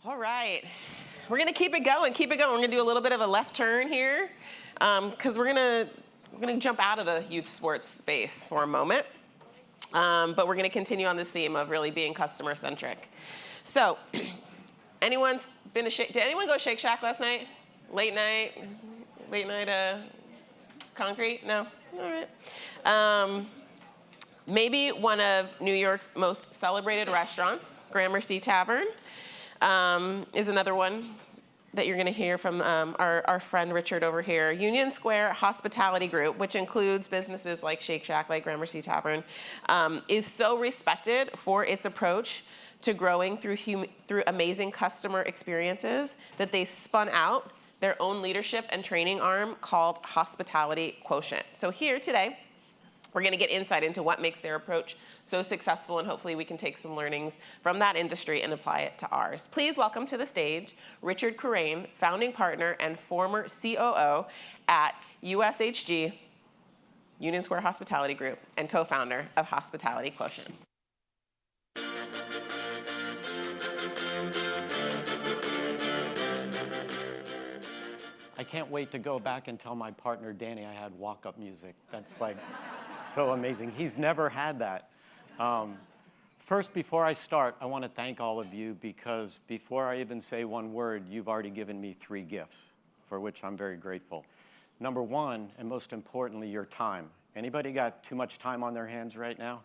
All right, we're gonna keep it going, We're gonna do a little bit of a left turn here, because we're gonna jump out of the youth sports space for a moment, but we're gonna continue on this theme of really being customer centric. So, did anyone go to Shake Shack last night? Late night, concrete? No? All right. Maybe one of New York's most celebrated restaurants, Gramercy Tavern, is another one that you're going to hear from our friend Richard over here. Union Square Hospitality Group, which includes businesses like Shake Shack, like Gramercy Tavern, is so respected for its approach to growing through amazing customer experiences that they spun out their own leadership and training arm called Hospitality Quotient. So here today, we're going to get insight into what makes their approach so successful, and hopefully we can take some learnings from that industry and apply it to ours. Please welcome to the stage Richard Coraine, founding partner and former COO at USHG, Union Square Hospitality Group, and co-founder of Hospitality Quotient. I can't wait to go back and tell my partner, Danny, I had walk-up music. That's like so amazing. He's never had that. First, before I start, I want to thank all of you because before I even say one word, you've already given me 3 gifts, for which I'm very grateful. Number one, and most importantly, your time. Anybody got too much time on their hands right now?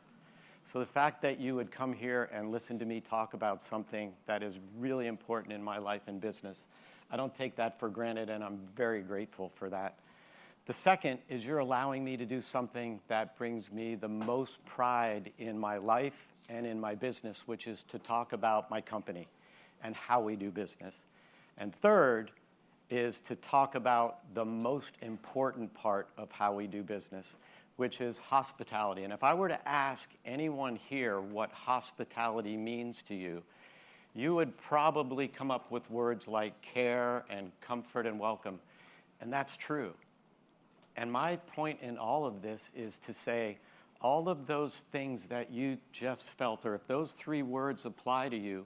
So the fact that you would come here and listen to me talk about something that is really important in my life and business, I don't take that for granted, and I'm very grateful for that. The second is you're allowing me to do something that brings me the most pride in my life and in my business, which is to talk about my company and how we do business. And third is to talk about the most important part of how we do business, which is hospitality. And if I were to ask anyone here what hospitality means to you, you would probably come up with words like care and comfort and welcome. And that's true. And my point in all of this is to say all of those things that you just felt, or if those 3 words apply to you,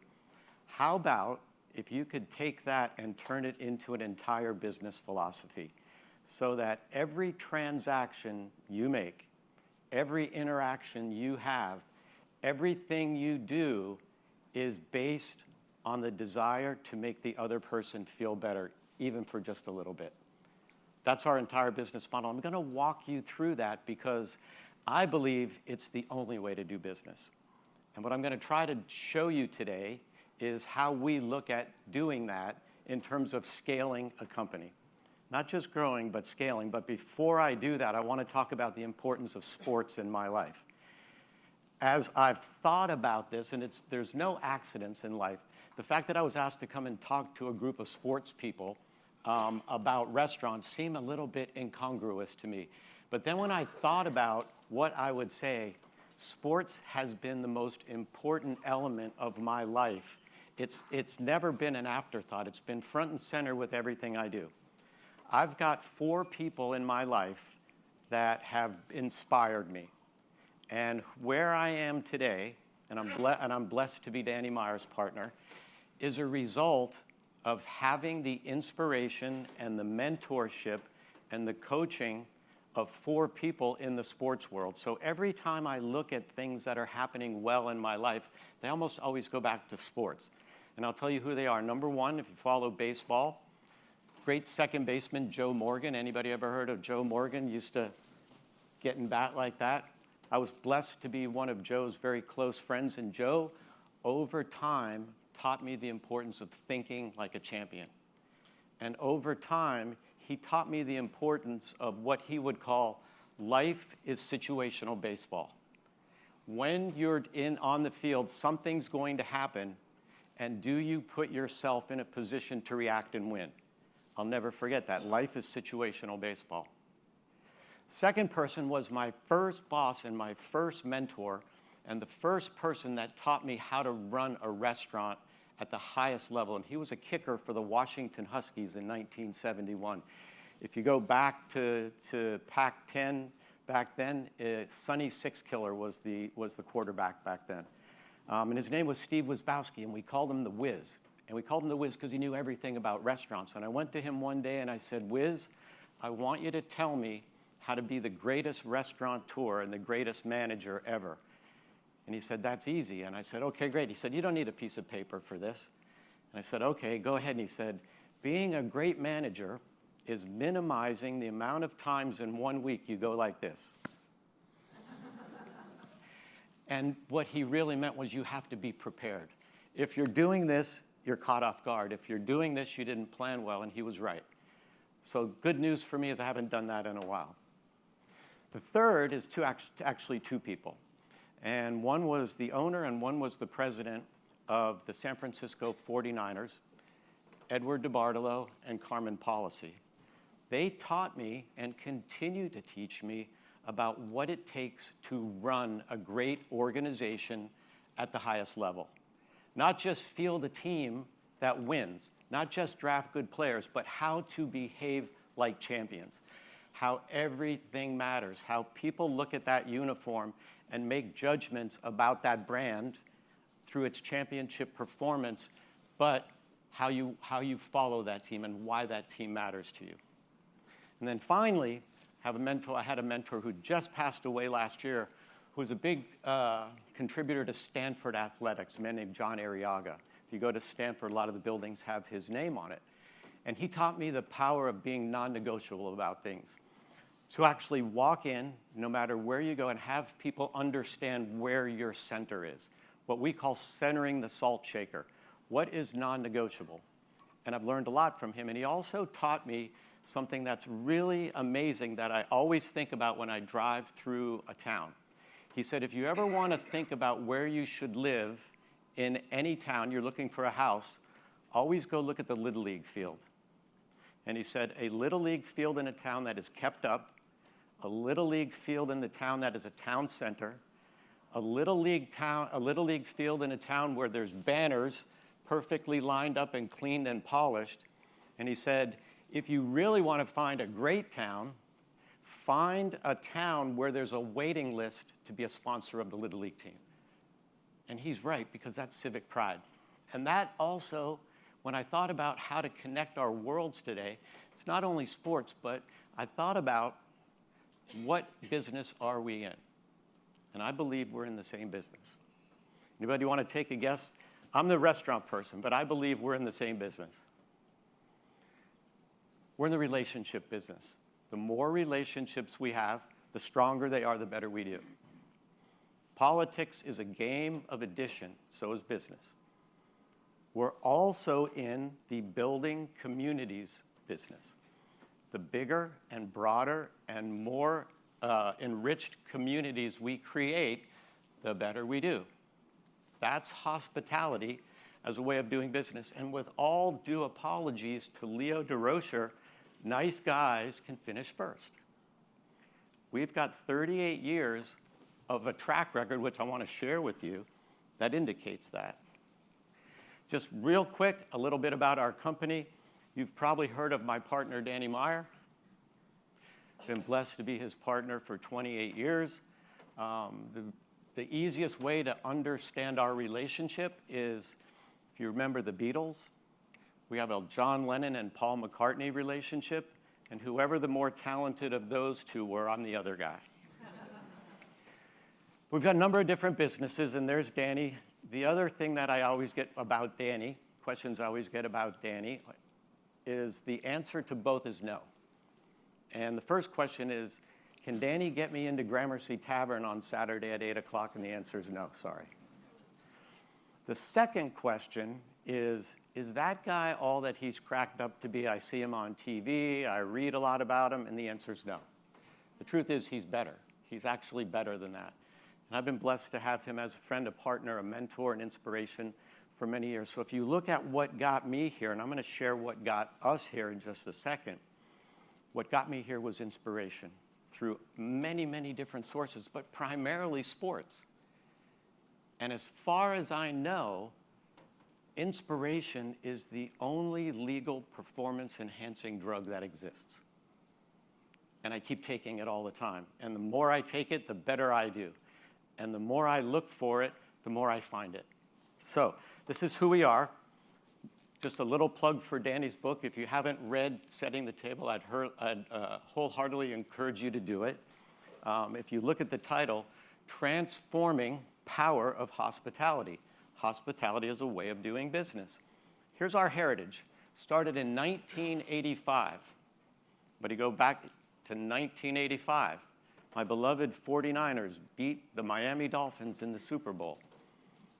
how about if you could take that and turn it into an entire business philosophy so that every transaction you make, every interaction you have, everything you do is based on the desire to make the other person feel better, even for just a little bit. That's our entire business model. I'm going to walk you through that because I believe it's the only way to do business. And what I'm going to try to show you today is how we look at doing that in terms of scaling a company. Not just growing, but scaling. But before I do that, I want to talk about the importance of sports in my life. As I've thought about this, and there's no accidents in life, the fact that I was asked to come and talk to a group of sports people about restaurants seemed a little bit incongruous to me. But then when I thought about what I would say, sports has been the most important element of my life. It's never been an afterthought. It's been front and center with everything I do. I've got 4 people in my life that have inspired me. And where I am today, and I'm blessed to be Danny Meyer's partner, is a result of having the inspiration and the mentorship and the coaching of 4 people in the sports world. So every time I look at things that are happening well in my life, they almost always go back to sports. And I'll tell you who they are. Number one, if you follow baseball, great second baseman Joe Morgan. Anybody ever heard of Joe Morgan? Used to get in bat like that. I was blessed to be one of Joe's very close friends, and Joe, over time, taught me the importance of thinking like a champion. And over time, he taught me the importance of what he would call life is situational baseball. When you're on the field, something's going to happen, and do you put yourself in a position to react and win? I'll never forget that. Life is situational baseball. Second person was my first boss and my first mentor, and the first person that taught me how to run a restaurant at the highest level. And he was a kicker for the Washington Huskies in 1971. If you go back to Pac-10 back then, Sonny Sixkiller was the quarterback back then. And his name was Steve Wisbowski, and we called him the Wiz. And we called him the Wiz because he knew everything about restaurants. And I went to him one day and I said, Wiz, I want you to tell me how to be the greatest restaurateur and the greatest manager ever. And he said, that's easy. And I said, okay, great. He said, you don't need a piece of paper for this. And I said, okay, go ahead. And he said, being a great manager is minimizing the amount of times in 1 week you go like this. And what he really meant was you have to be prepared. If you're doing this, you're caught off guard. If you're doing this, you didn't plan well, and he was right. So good news for me is I haven't done that in a while. The third is actually two people. And one was the owner and one was the president of the San Francisco 49ers, Edward DeBartolo and Carmen Policy. They taught me and continue to teach me about what it takes to run a great organization at the highest level. Not just field a team that wins, not just draft good players, but how to behave like champions, how everything matters, how people look at that uniform and make judgments about that brand through its championship performance, but how you follow that team and why that team matters to you. And then finally, I had a mentor who just passed away last year, who was a big contributor to Stanford athletics, a man named John Arriaga. If you go to Stanford, a lot of the buildings have his name on it. And he taught me the power of being non-negotiable about things. To actually walk in, no matter where you go, and have people understand where your center is. What we call centering the salt shaker. What is non-negotiable? And I've learned a lot from him. And he also taught me something that's really amazing that I always think about when I drive through a town. He said, if you ever want to think about where you should live in any town, you're looking for a house, always go look at the Little League field. And he said, a Little League field in a town that is kept up, a Little League field in the town that is a town center, a Little League field in a town where there's banners perfectly lined up and cleaned and polished. And he said, if you really want to find a great town, find a town where there's a waiting list to be a sponsor of the Little League team. And he's right, because that's civic pride. And that also, when I thought about how to connect our worlds today, it's not only sports, but I thought about what business are we in? And I believe we're in the same business. Anybody want to take a guess? I'm the restaurant person, but I believe we're in the same business. We're in the relationship business. The more relationships we have, the stronger they are, the better we do. Politics is a game of addition, so is business. We're also in the building communities business. The bigger and broader and more enriched communities we create, the better we do. That's hospitality as a way of doing business. And with all due apologies to Leo DeRocher, nice guys can finish first. We've got 38 years of a track record, which I want to share with you, that indicates that. Just real quick, a little bit about our company. You've probably heard of my partner, Danny Meyer. Been blessed to be his partner for 28 years. The easiest way to understand our relationship is, if you remember the Beatles, we have a John Lennon and Paul McCartney relationship, and whoever the more talented of those two were, I'm the other guy. We've got a number of different businesses, and there's Danny. The other thing that I always get about Danny, questions I always get about Danny, is the answer to both is no. And the first question is, can Danny get me into Gramercy Tavern on Saturday at 8 o'clock? And the answer is no, sorry. The second question is that guy all that he's cracked up to be? I see him on TV, I read a lot about him, and the answer is no. The truth is he's better. He's actually better than that. And I've been blessed to have him as a friend, a partner, a mentor, and inspiration for many years. So if you look at what got me here, and I'm going to share what got us here in just a second, what got me here was inspiration through many, many different sources, but primarily sports. And as far as I know, inspiration is the only legal performance-enhancing drug that exists. And I keep taking it all the time. And the more I take it, the better I do. And the more I look for it, the more I find it. So this is who we are. Just a little plug for Danny's book. If you haven't read Setting the Table, I'd wholeheartedly encourage you to do it. If you look at the title, Transforming Power of Hospitality. Hospitality is a way of doing business. Here's our heritage. Started in 1985. But you go back to 1985. My beloved 49ers beat the Miami Dolphins in the Super Bowl.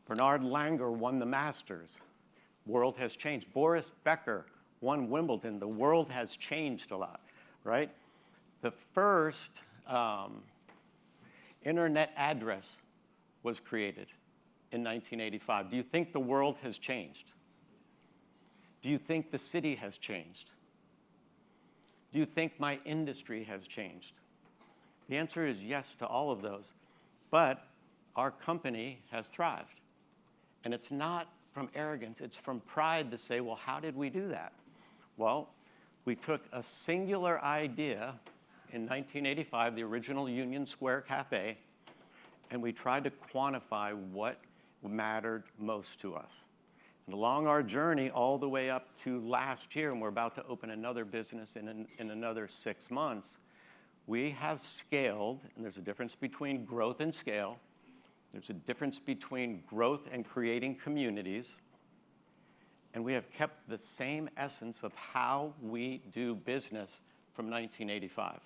Bernard Langer won the Masters. World has changed. Boris Becker won Wimbledon. The world has changed a lot, right? The first internet address was created in 1985. Do you think the world has changed? Do you think the city has changed? Do you think my industry has changed? The answer is yes to all of those. But our company has thrived. And it's not from arrogance, it's from pride to say, well, how did we do that? Well, we took a singular idea in 1985, the original Union Square Cafe, and we tried to quantify what mattered most to us. And along our journey all the way up to last year, and we're about to open another business in another 6 months, we have scaled, and there's a difference between growth and scale. There's a difference between growth and creating communities. And we have kept the same essence of how we do business from 1985.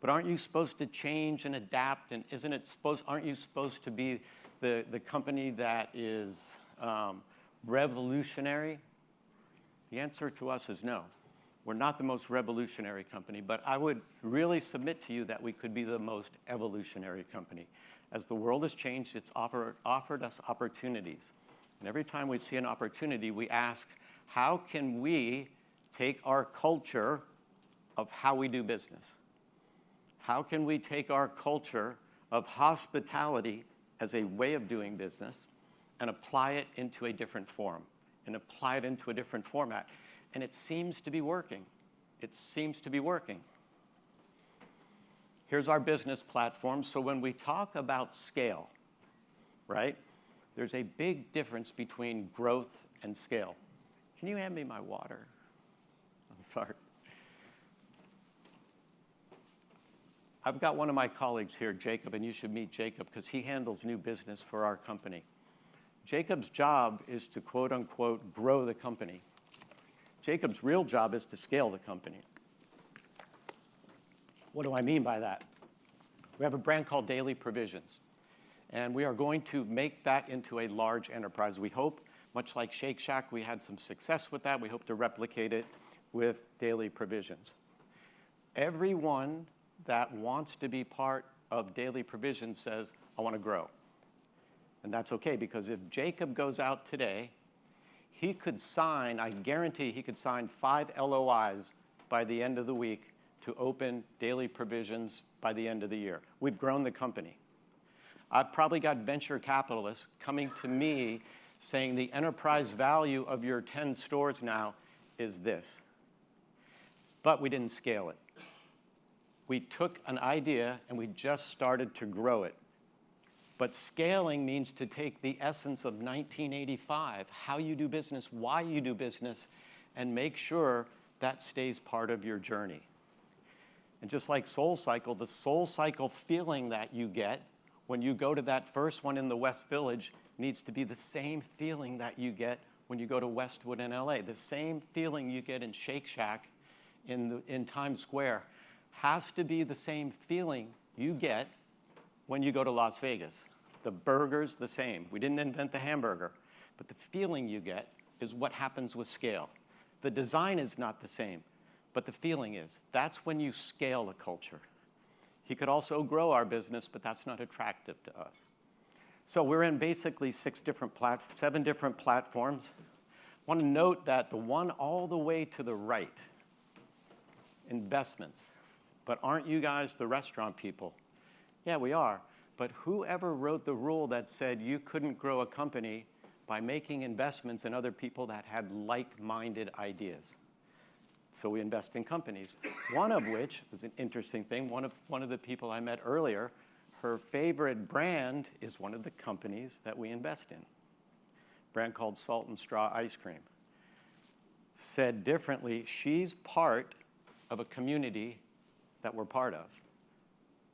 But aren't you supposed to change and adapt? And aren't you supposed to be the company that is revolutionary? The answer to us is no. We're not the most revolutionary company, but I would really submit to you that we could be the most evolutionary company. As the world has changed, it's offered us opportunities. And every time we see an opportunity, we ask, how can we take our culture of how we do business? How can we take our culture of hospitality as a way of doing business and apply it into a different form and apply it into a different format? And it seems to be working. It seems to be working. Here's our business platform. So when we talk about scale, right, there's a big difference between growth and scale. Can you hand me my water? I'm sorry. I've got one of my colleagues here, Jacob, and you should meet Jacob because he handles new business for our company. Jacob's job is to, quote unquote, grow the company. Jacob's real job is to scale the company. What do I mean by that? We have a brand called Daily Provisions, and we are going to make that into a large enterprise. We hope, much like Shake Shack, we had some success with that. We hope to replicate it with Daily Provisions. Everyone that wants to be part of Daily Provisions says, I want to grow. And that's okay, because if Jacob goes out today, he could sign, I guarantee he could sign 5 LOIs by the end of the week to open Daily Provisions by the end of the year. We've grown the company. I've probably got venture capitalists coming to me saying the enterprise value of your 10 stores now is this. But we didn't scale it. We took an idea and we just started to grow it. But scaling means to take the essence of 1985, how you do business, why you do business, and make sure that stays part of your journey. And just like Soul Cycle, the Soul Cycle feeling that you get when you go to that first one in the West Village needs to be the same feeling that you get when you go to Westwood in LA. The same feeling you get in Shake Shack in Times Square has to be the same feeling you get when you go to Las Vegas. The burger's the same. We didn't invent the hamburger, but the feeling you get is what happens with scale. The design is not the same, but the feeling is. That's when you scale a culture. He could also grow our business, but that's not attractive to us. So we're in basically 7 different platforms. I want to note that the one all the way to the right, investments. But aren't you guys the restaurant people? Yeah, we are. But whoever wrote the rule that said you couldn't grow a company by making investments in other people that had like-minded ideas? So we invest in companies. One of which was an interesting thing. One of the people I met earlier, her favorite brand is one of the companies that we invest in. A brand called Salt and Straw Ice Cream. Said differently, she's part of a community that we're part of.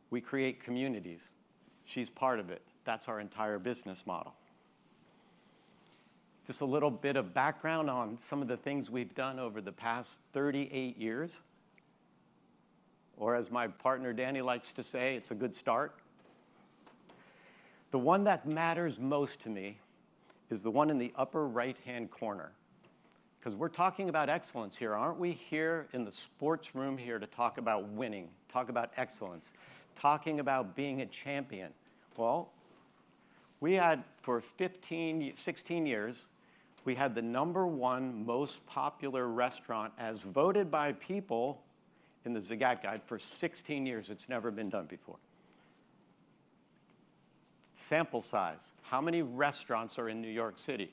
We create communities. She's part of it. That's our entire business model. Just a little bit of background on some of the things we've done over the past 38 years. Or as my partner Danny likes to say, it's a good start. The one that matters most to me is the one in the upper right-hand corner. Because we're talking about excellence here. Aren't we here in the sports room here to talk about winning, talk about excellence, talking about being a champion? Well, we had for 16 years, we had the #1 most popular restaurant as voted by people in the Zagat Guide for 16 years. It's never been done before. Sample size. How many restaurants are in New York City?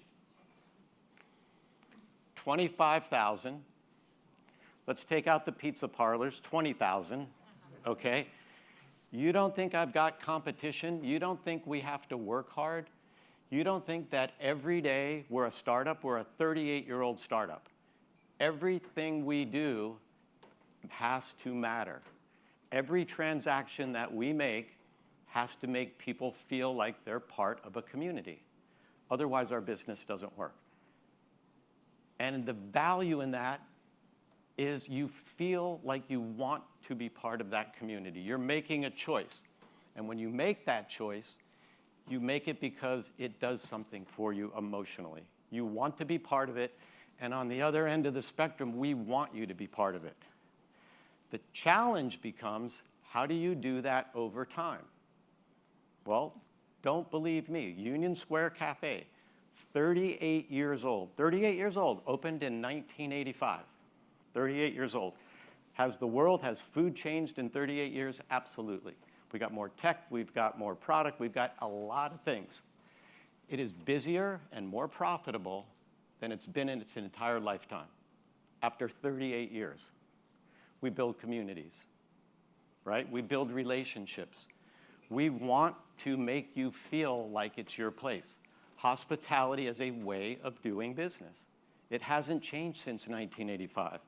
25,000. Let's take out the pizza parlors, 20,000, okay? You don't think I've got competition? You don't think we have to work hard? You don't think that every day we're a startup? We're a 38-year-old startup. Everything we do has to matter. Every transaction that we make has to make people feel like they're part of a community. Otherwise, our business doesn't work. And the value in that is you feel like you want to be part of that community. You're making a choice. And when you make that choice, you make it because it does something for you emotionally. You want to be part of it. And on the other end of the spectrum, we want you to be part of it. The challenge becomes, how do you do that over time? Well, don't believe me. Union Square Cafe, 38 years old. 38 years old, opened in 1985. 38 years old. Has food changed in 38 years? Absolutely. We got more tech, we've got more product, we've got a lot of things. It is busier and more profitable than it's been in its entire lifetime. After 38 years, we build communities, right? We build relationships. We want to make you feel like it's your place. Hospitality is a way of doing business. It hasn't changed since 1985.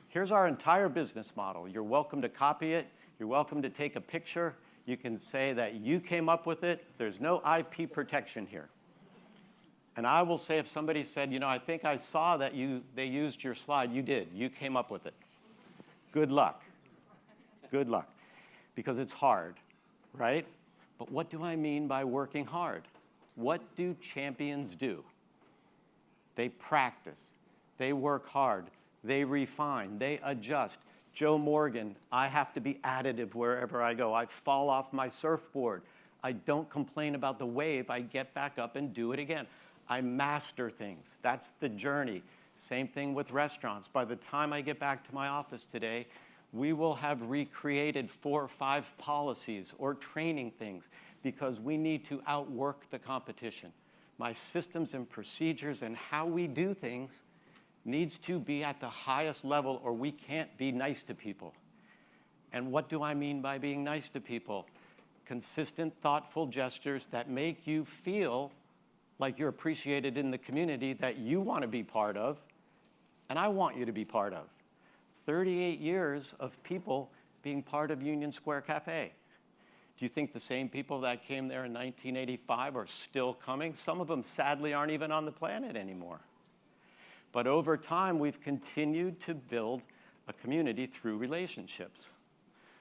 Here's our entire business model. You're welcome to copy it. You're welcome to take a picture. You can say that you came up with it. There's no IP protection here. And I will say if somebody said, I think I saw that they used your slide, you did. You came up with it. Good luck. Good luck. Because it's hard, right? But what do I mean by working hard? What do champions do? They practice. They work hard. They refine. They adjust. Joe Morgan, I have to be additive wherever I go. I fall off my surfboard. I don't complain about the wave. I get back up and do it again. I master things. That's the journey. Same thing with restaurants. By the time I get back to my office today, we will have recreated 4 or 5 policies or training things because we need to outwork the competition. My systems and procedures and how we do things needs to be at the highest level or we can't be nice to people. And what do I mean by being nice to people? Consistent, thoughtful gestures that make you feel like you're appreciated in the community that you want to be part of, and I want you to be part of. 38 years of people being part of Union Square Cafe. Do you think the same people that came there in 1985 are still coming? Some of them, sadly, aren't even on the planet anymore. But over time, we've continued to build a community through relationships.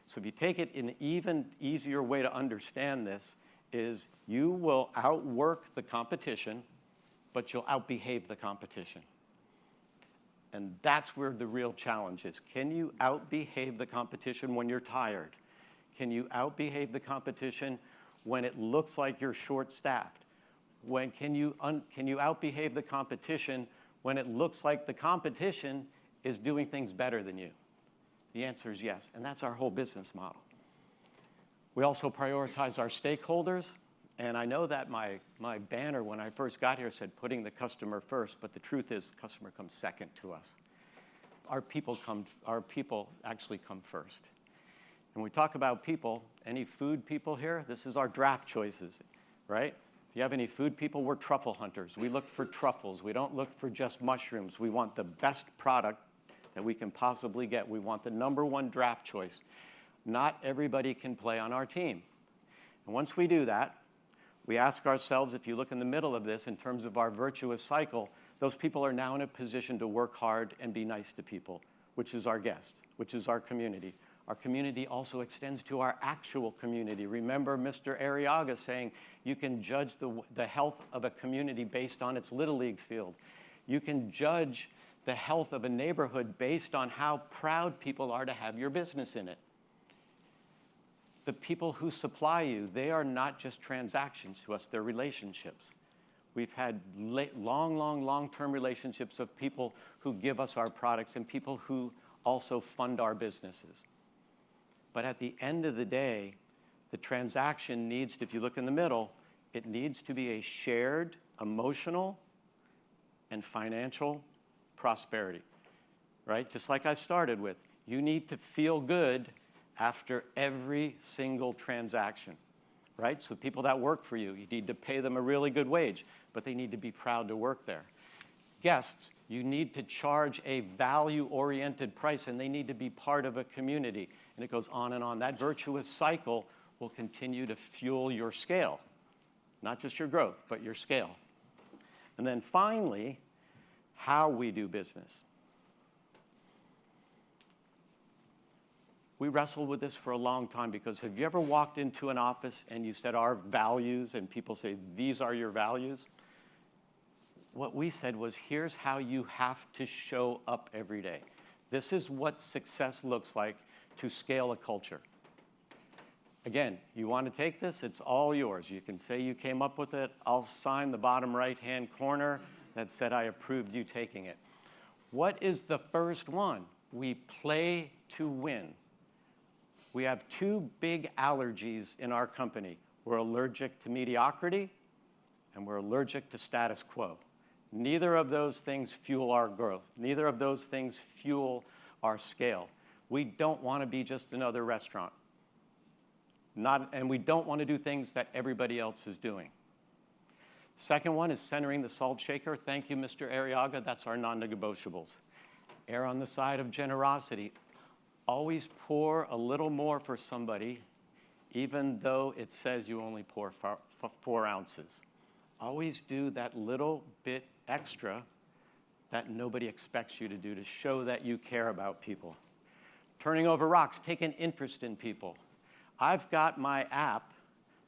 So if you take it in an even easier way to understand this is you will outwork the competition, but you'll outbehave the competition. And that's where the real challenge is. Can you outbehave the competition when you're tired? Can you outbehave the competition when it looks like you're short-staffed? Can you outbehave the competition when it looks like the competition is doing things better than you? The answer is yes, and that's our whole business model. We also prioritize our stakeholders, and I know that my banner when I first got here said putting the customer first, but the truth is customer comes second to us. Our people actually come first. And we talk about people, any food people here, this is our draft choices, right? If you have any food people, we're truffle hunters. We look for truffles. We don't look for just mushrooms. We want the best product that we can possibly get. We want the #1 draft choice. Not everybody can play on our team. And once we do that, we ask ourselves, if you look in the middle of this in terms of our virtuous cycle, those people are now in a position to work hard and be nice to people, which is our guests, which is our community. Our community also extends to our actual community. Remember Mr. Arriaga saying you can judge the health of a community based on its Little League field. You can judge the health of a neighborhood based on how proud people are to have your business in it. The people who supply you, they are not just transactions to us, they're relationships. We've had long-term relationships of people who give us our products and people who also fund our businesses. But at the end of the day, the transaction needs to, if you look in the middle, it needs to be a shared emotional and financial prosperity, right? Just like I started with, you need to feel good after every single transaction, right? So people that work for you, you need to pay them a really good wage, but they need to be proud to work there. Guests, you need to charge a value-oriented price, and they need to be part of a community. And it goes on and on. That virtuous cycle will continue to fuel your scale. Not just your growth, but your scale. And then finally, how we do business. We wrestled with this for a long time because have you ever walked into an office and you said our values and people say, these are your values? What we said was, here's how you have to show up every day. This is what success looks like to scale a culture. Again, you want to take this? It's all yours. You can say you came up with it. I'll sign the bottom right-hand corner that said I approved you taking it. What is the first one? We play to win. We have two big allergies in our company. We're allergic to mediocrity, and we're allergic to status quo. Neither of those things fuel our growth. Neither of those things fuel our scale. We don't want to be just another restaurant. And we don't want to do things that everybody else is doing. Second one is centering the salt shaker. Thank you, Mr. Arriaga. That's our non-negotiables. Err on the side of generosity. Always pour a little more for somebody, even though it says you only pour 4 ounces. Always do that little bit extra that nobody expects you to do to show that you care about people. Turning over rocks, take an interest in people. I've got my app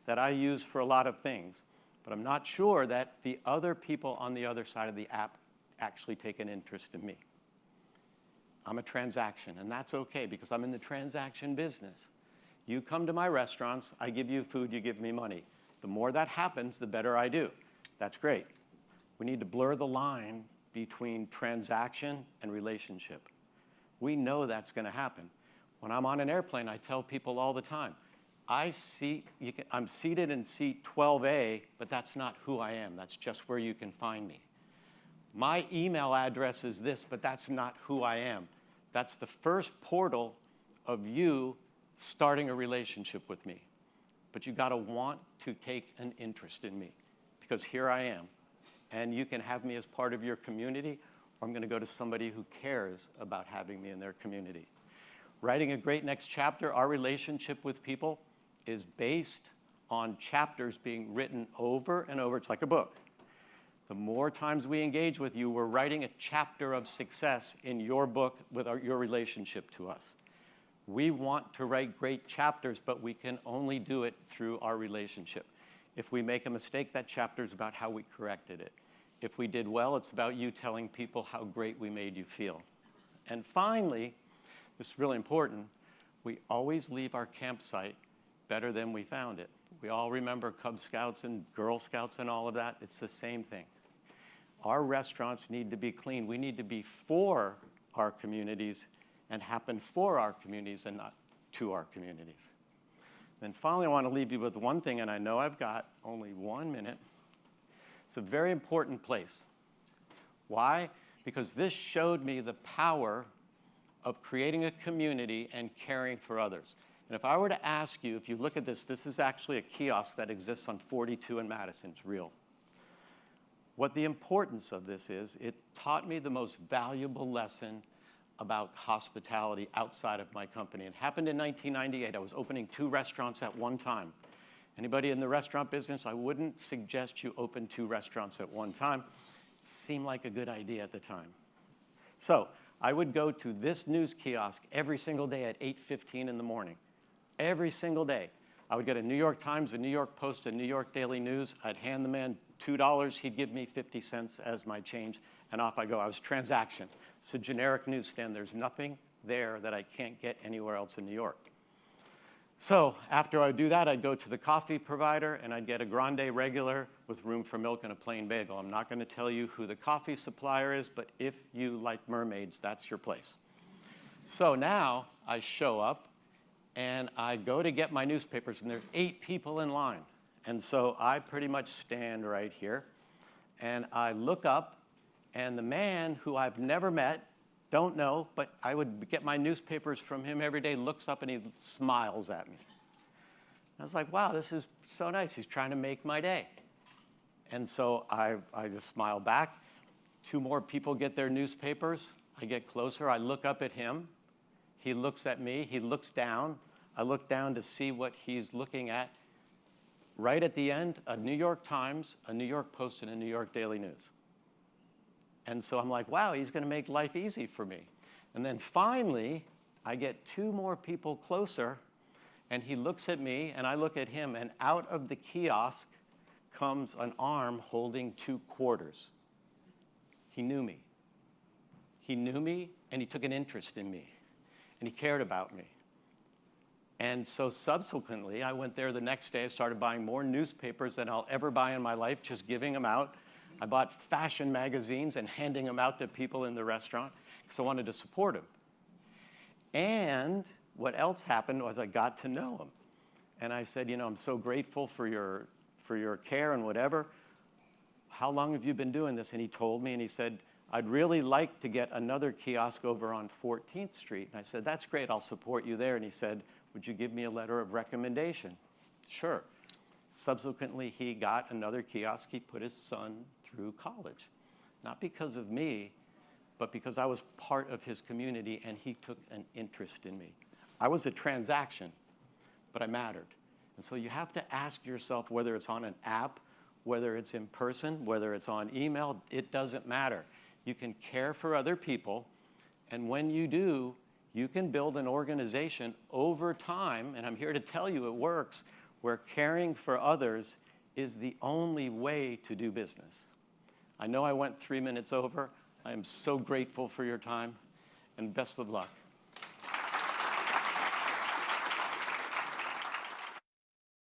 that I use for a lot of things, but I'm not sure that the other people on the other side of the app actually take an interest in me. I'm a transaction, and that's okay because I'm in the transaction business. You come to my restaurants, I give you food, you give me money. The more that happens, the better I do. That's great. We need to blur the line between transaction and relationship. We know that's going to happen. When I'm on an airplane, I tell people all the time, I'm seated in seat 12A, but that's not who I am. That's just where you can find me. My email address is this, but that's not who I am. That's the first portal of you starting a relationship with me. But you got to want to take an interest in me because here I am. And you can have me as part of your community, or I'm going to go to somebody who cares about having me in their community. Writing a great next chapter, our relationship with people is based on chapters being written over and over. It's like a book. The more times we engage with you, we're writing a chapter of success in your book with your relationship to us. We want to write great chapters, but we can only do it through our relationship. If we make a mistake, that chapter is about how we corrected it. If we did well, it's about you telling people how great we made you feel. And finally, this is really important, we always leave our campsite better than we found it. We all remember Cub Scouts and Girl Scouts and all of that. It's the same thing. Our restaurants need to be clean. We need to be for our communities and happen for our communities and not to our communities. Then finally, I want to leave you with one thing, and I know I've got only 1 minute. It's a very important place. Why? Because this showed me the power of creating a community and caring for others. And if I were to ask you, if you look at this, this is actually a kiosk that exists on 42 in Madison. It's real. What the importance of this is, it taught me the most valuable lesson about hospitality outside of my company. It happened in 1998. I was opening 2 restaurants at one time. Anybody in the restaurant business, I wouldn't suggest you open 2 restaurants at one time. It seemed like a good idea at the time. So I would go to this news kiosk every single day at 8:15 in the morning. Every single day. I would get a New York Times, a New York Post, a New York Daily News. I'd hand the man $2. He'd give me 50 cents as my change, and off I go. I was transaction. It's a generic newsstand. There's nothing there that I can't get anywhere else in New York. So after I would do that, I'd go to the coffee provider, and I'd get a grande regular with room for milk and a plain bagel. I'm not going to tell you who the coffee supplier is, but if you like mermaids, that's your place. So now I show up, and I go to get my newspapers, and there's 8 people in line. And so I pretty much stand right here, and I look up, and the man who I've never met, don't know, but I would get my newspapers from him every day, looks up and he smiles at me. I was like, wow, this is so nice. He's trying to make my day. And so I just smile back. 2 more people get their newspapers. I get closer. I look up at him. He looks at me. He looks down. I look down to see what he's looking at. Right at the end, a New York Times, a New York Post, and a New York Daily News. And so I'm like, wow, he's going to make life easy for me. And then finally, I get 2 more people closer, and he looks at me, and I look at him, and out of the kiosk comes an arm holding 2 quarters. He knew me. He knew me, and he took an interest in me, and he cared about me. And so subsequently, I went there the next day. I started buying more newspapers than I'll ever buy in my life, just giving them out. I bought fashion magazines and handing them out to people in the restaurant because I wanted to support them. And what else happened was I got to know him. And I said, you know, I'm so grateful for your care and whatever. How long have you been doing this? And he told me, and he said, I'd really like to get another kiosk over on 14th Street. And I said, that's great, I'll support you there. And he said, would you give me a letter of recommendation? Sure. Subsequently, he got another kiosk. He put his son through college. Not because of me, but because I was part of his community and he took an interest in me. I was a transaction, but I mattered. And so you have to ask yourself whether it's on an app, whether it's in person, whether it's on email, it doesn't matter. You can care for other people, and when you do, you can build an organization over time, and I'm here to tell you it works, where caring for others is the only way to do business. I know I went 3 minutes over. I am so grateful for your time, and best of luck.